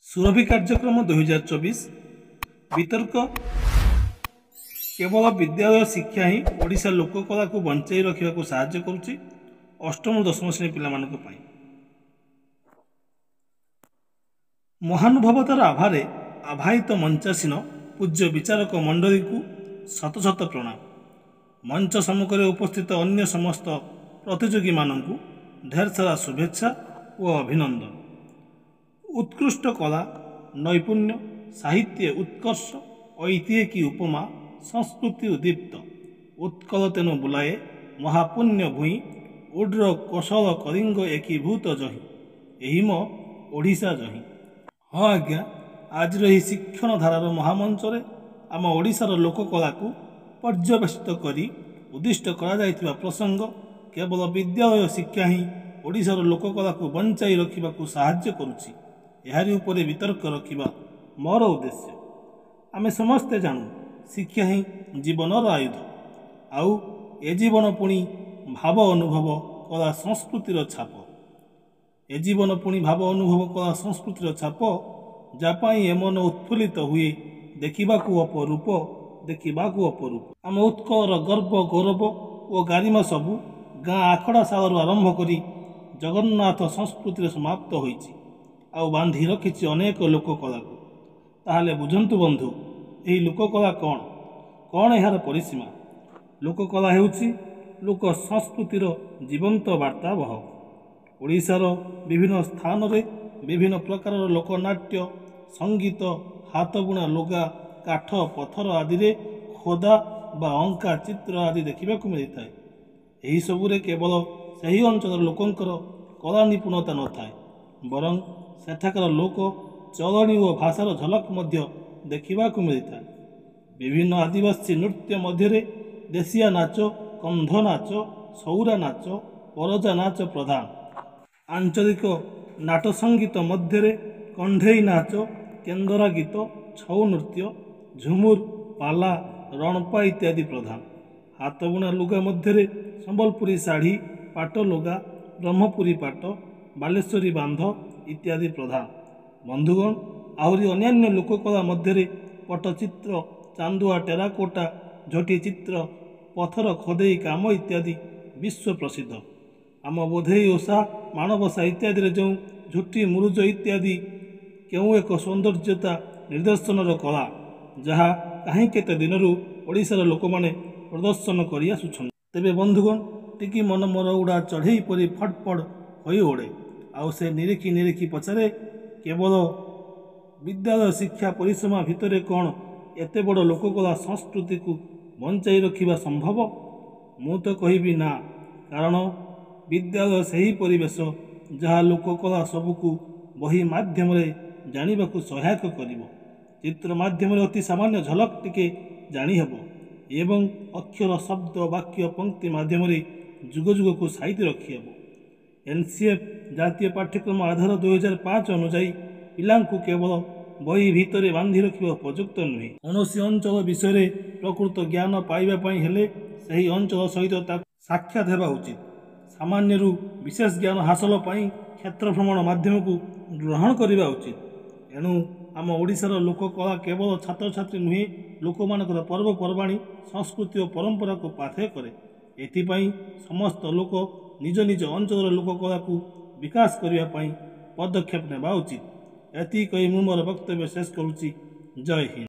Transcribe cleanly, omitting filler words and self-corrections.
सुरभि कार्यक्रम 2024 वितर्क केवल विद्यालय शिक्षा ही ओडिशा लोककला को बंचाई रखा को साहाय्य करुच्ची। अष्टम और दशम श्रेणी पिला महानुभावतार आभारे आभायित मंचासीन पूज्य विचारक मंडली को शत शत प्रणाम। मंच सम्मुख उपस्थित अन्य समस्त प्रतियोगी मानू ढेर सारा शुभेच्छा और अभिनंदन। उत्कृष्ट कला नैपुण्य साहित्य उत्कर्ष ऐतिहासिक उपमा संस्कृति उदीप्त उत्कल तेनु बुलाए महापुण्य भूई उड्र कौशल कलिंग एकीभूत जही यही मो ओडिशा जही। हाँ आज्ञा, आज शिक्षण धारार महामंच आम ओडिशार लोककला को पर्यवेसित करी उद्दिष्ट करा प्रसंग केवल विद्यालय शिक्षा ही ओडिशार लोककला को बंचाई रखा को साहाय्य करुच्ची। एहारी उपरे वितर्क रखिबा मोर उद्देश्य। आमे समस्ते जानू शिक्षा ही जीवनर आयुध आउ ए जीवन पुणी भाव अनुभव कला संस्कृतिर छाप ए जीवन पुणी भाव अनुभव कला संस्कृतिर छाप जापाई ए मन उत्फुल्लित हुए देखिबाकू अपरूप देखिबाकू अपरूप। आम उत्कलर गर्व गौरव और गारिमा सबू गाँ आखड़ा सालू आरंभ करी जगन्नाथ संस्कृति समाप्त होइछि आउ बांधी रखिछि अनेक लोककला को। ताहले बुझंतु बंधु यही लोककला कौन कौन यार परिसीमा। लोककला हेउछि लोक संस्कृतिर जीवंत वार्ता बह। ओडिशार विभिन्न स्थान रे विभिन्न प्रकार लोकनाट्य संगीत हाथ बुणा लुगा काठ पथर आदि रे खोदा बा अंका चित्र आदि देखा मिलता है। यही सबुरे केवल सही अंचल लोकंकर कला निपुणता न थाए बरं सेठाकार लोक चलणी और भाषार झलक मध्य देखा मिलता है। विभिन्न आदिवासी नृत्य मध्य देशिया नाच कंध नाच सौरा नाच परजा नाच प्रधान। आंचलिक नाट संगीत मध्य कंढेई नाच केंदरा गीत छौ नृत्य झुमुर पाला रणपा इत्यादि प्रधान। हाथ बुणा लुगा मध्य संबलपुरी शाढ़ी पाट लुगा ब्रह्मपुरी पाट बालेश्वरी बांध इत्यादि प्रधान। बंधुगण आहरी अन्यान्य लोककला मध्य पट्टचित्र चांदुआ टेराकोटा झोटी चित्र पथर खोदेई काम इत्यादि विश्व प्रसिद्ध। आम बोधेई ओषा माणबसा इत्यादि जो झोटी मुरुज इत्यादि केउ एक सौंदर्यता निर्देशन कला जहाँ कहीं केते दिनरू ओडिशार लोक माने प्रदर्शन करि आसुछन। तेबे बंधुगण टिकी मन मोर उड़ा चढ़ई परी फटफट होई ओड़े आउ से निरीखी निरीखी पचारे केवल विद्यालय शिक्षा परिसीमा भितर कौन एते बड़ लोककला संस्कृति को बंचाई रखिबा संभव। मु तो कहबी ना, कारण विद्यालय सही परिवेश जहाँ लोककला सबको बही माध्यम जानिबा को सहायक करिवो। चित्र माध्यम अति सामान्य झलक टिके जानी हेबो एवं अक्षर शब्द वाक्य पंक्ति माध्यम जुग जुग को साइति रखी हेबो। एनसीएफ जातीय पाठ्यक्रम आधार 2005 अनुजाई पिलांकु केवल बही भितर बांधी रखा उपयुक्त नुहे। कौनसी अंचल विषय प्रकृत ज्ञान पाइबा हेले सही अंचल सहित साक्षात हेबा उचित। सामान्य विशेष ज्ञान हासिल पाई क्षेत्र भ्रमण माध्यम को ग्रहण करने उचित। एणु आम ओडिशार लोककला केवल छात्र छात्री नुहे लोक मानकर पर्वपर्वाणी संस्कृति और परंपरा को पाथेय करे। एथिपाई समस्त लोक निज निज अंचल लोककला को विकास करने पदक्षेप नेबा उचित। एति कही मु मोर वक्तव्य शेष करुच्ची। जय हिंद।